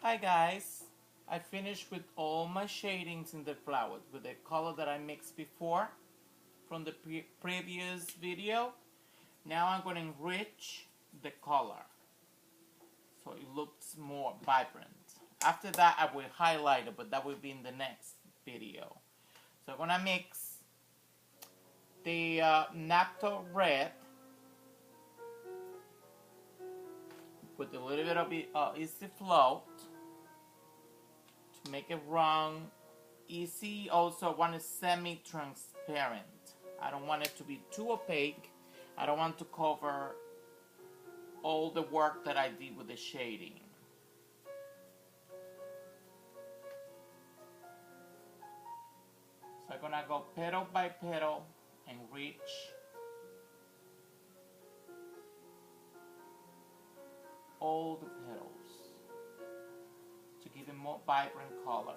Hi guys, I finished with all my shadings in the flowers with the color that I mixed before from the previous video. Now I'm going to enrich the color so it looks more vibrant. After that I will highlight it, but that will be in the next video. So I'm going to mix the naphtha red with a little bit of easy float to make it round, easy. Also, I want it semi-transparent. I don't want it to be too opaque. I don't want to cover all the work that I did with the shading. So I'm gonna go petal by petal and reach all the petals to give it more vibrant color.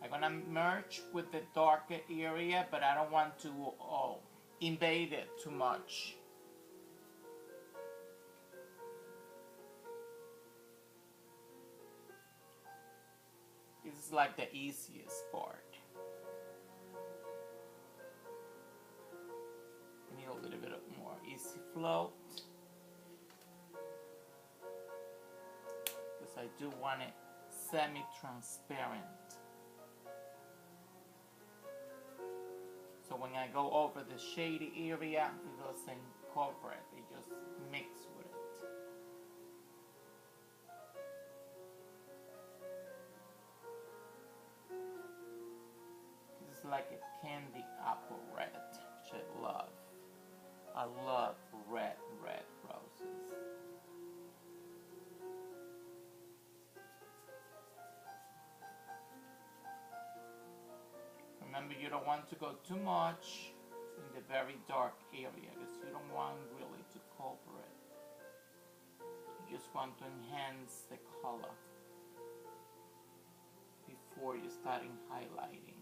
I'm gonna merge with the darker area, but I don't want to invade it too much. This is like the easiest part. Need a little bit of more easy float because I do want it semi-transparent. So when I go over the shady area, it doesn't cover it, it just mixes with it. This is like a candy apple red, which I love. I love red roses. Remember, you don't want to go too much in the very dark area because you don't want really to cover it. You just want to enhance the color before you starting highlighting.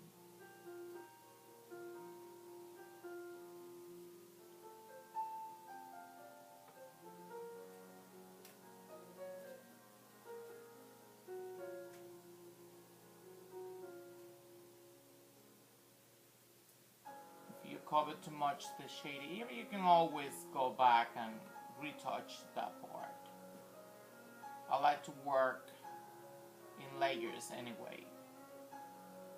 Cover too much the shady area, you can always go back and retouch that part. I like to work in layers anyway.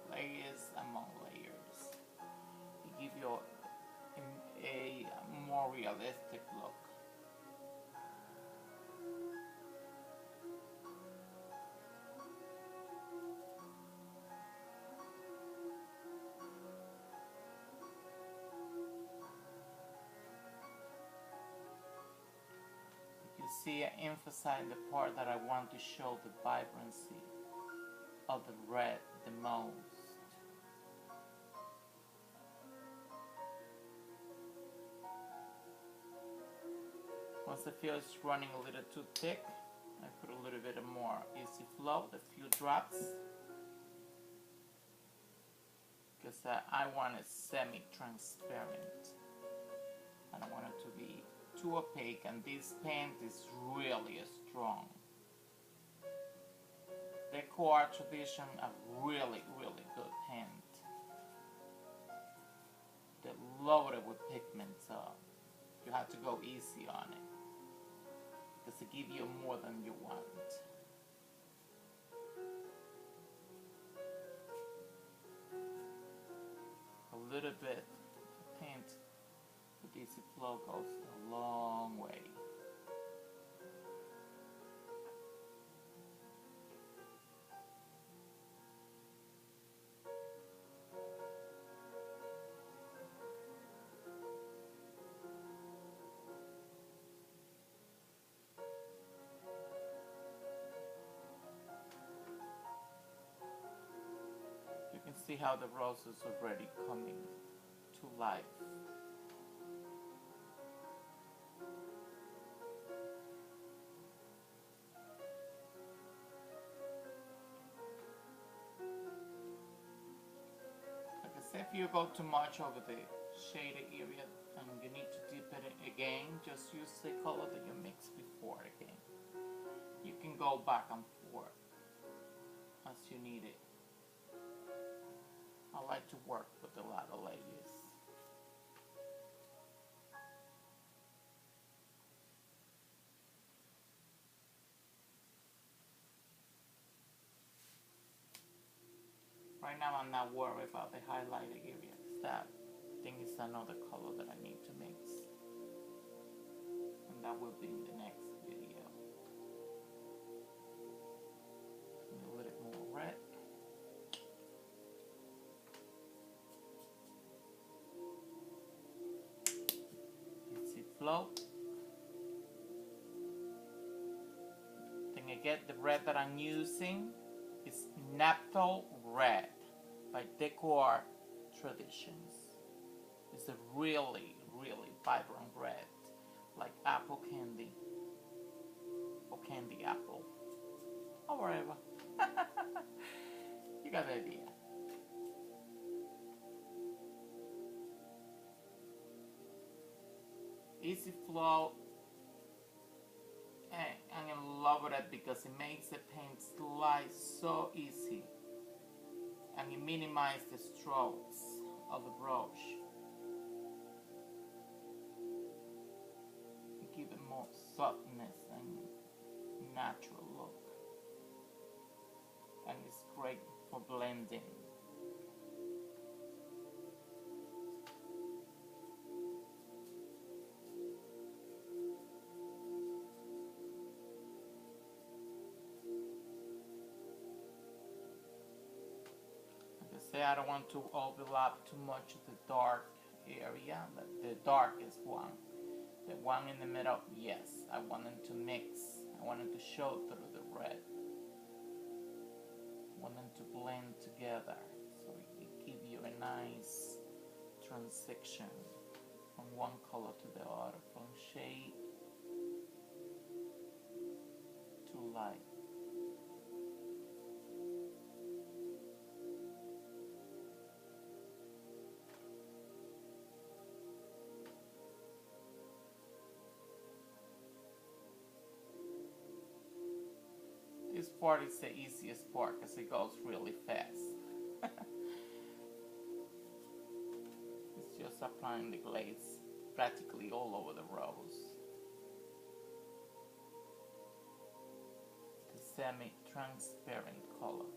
Layers among layers. It gives you a more realistic look. See, I emphasize the part that I want to show the vibrancy of the red the most. Once I feel it's running a little too thick, I put a little bit of more easy flow, a few drops, because I want it semi-transparent. I don't want it to be too opaque, and this paint is really strong. Decor Tradition, a really good paint. They're loaded with pigments, so you have to go easy on it because it gives you more than you want. A little bit of paint with easy flow goes a long way. You can see how the roses are already coming to life. If you go too much over the shaded area and you need to dip it again, just use the color that you mixed before again. You can go back and forth as you need it. I like to work with a lot of layers. Right now I'm not worried about the highlighted areas. That thing is another color that I need to mix. And that will be in the next video. A little more red. Easy flow. Then again, the red that I'm using is Naphtol Red by Decor Traditions. It's a really, really vibrant red, like apple candy or candy apple, or whatever. You got the idea. Easy flow, and I'm in love with it because it makes the paint slide so easy, and it minimizes the strokes of the brush. Give it more softness and natural look, and it's great for blending. Like I say, I don't want to overlap too much of the dark area, but the darkest one. The one in the middle, yes, I wanted to mix. I wanted to show through the red. I wanted to blend together so it give you a nice transition from one color to the other, from shade to light. This part is the easiest part because it goes really fast. It's just applying the glaze practically all over the rose. The semi-transparent color.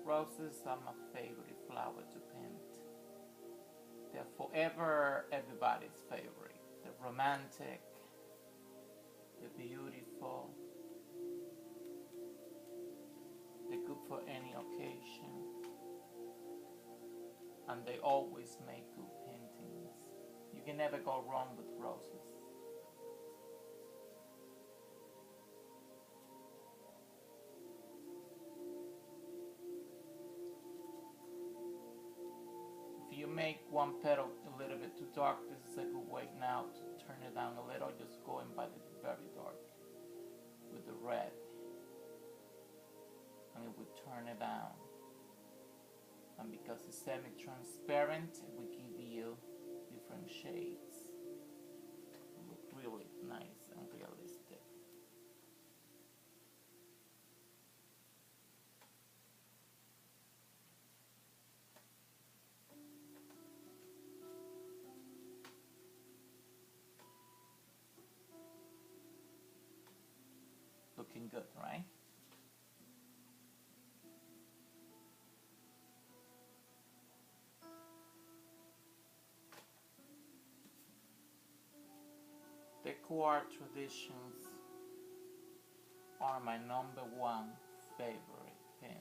Roses are my favorite flower to paint. They're forever everybody's favorite. They're romantic, they're beautiful, they're good for any occasion, and they always make good paintings. You can never go wrong with roses. If you make one petal a little bit too dark, this is a good way now to turn it down a little, just going by the very dark with the red, and it would turn it down. And because it's semi-transparent, it will give you different shades. It look really nice and realistic. Looking good, right? Decor Traditions are my #1 favorite paint.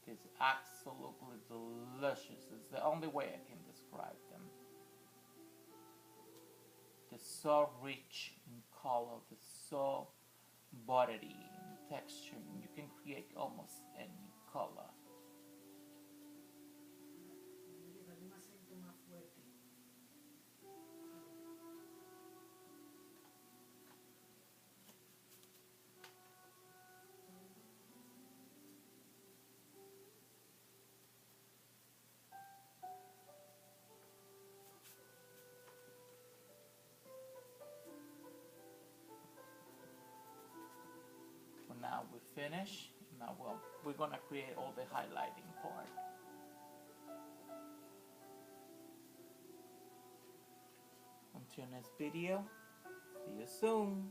It's absolutely delicious. It's the only way I can describe them. They're so rich in color, they're so buttery in texture. You can create almost any color. we finish. Now we're gonna create all the highlighting part. Until next video, see you soon.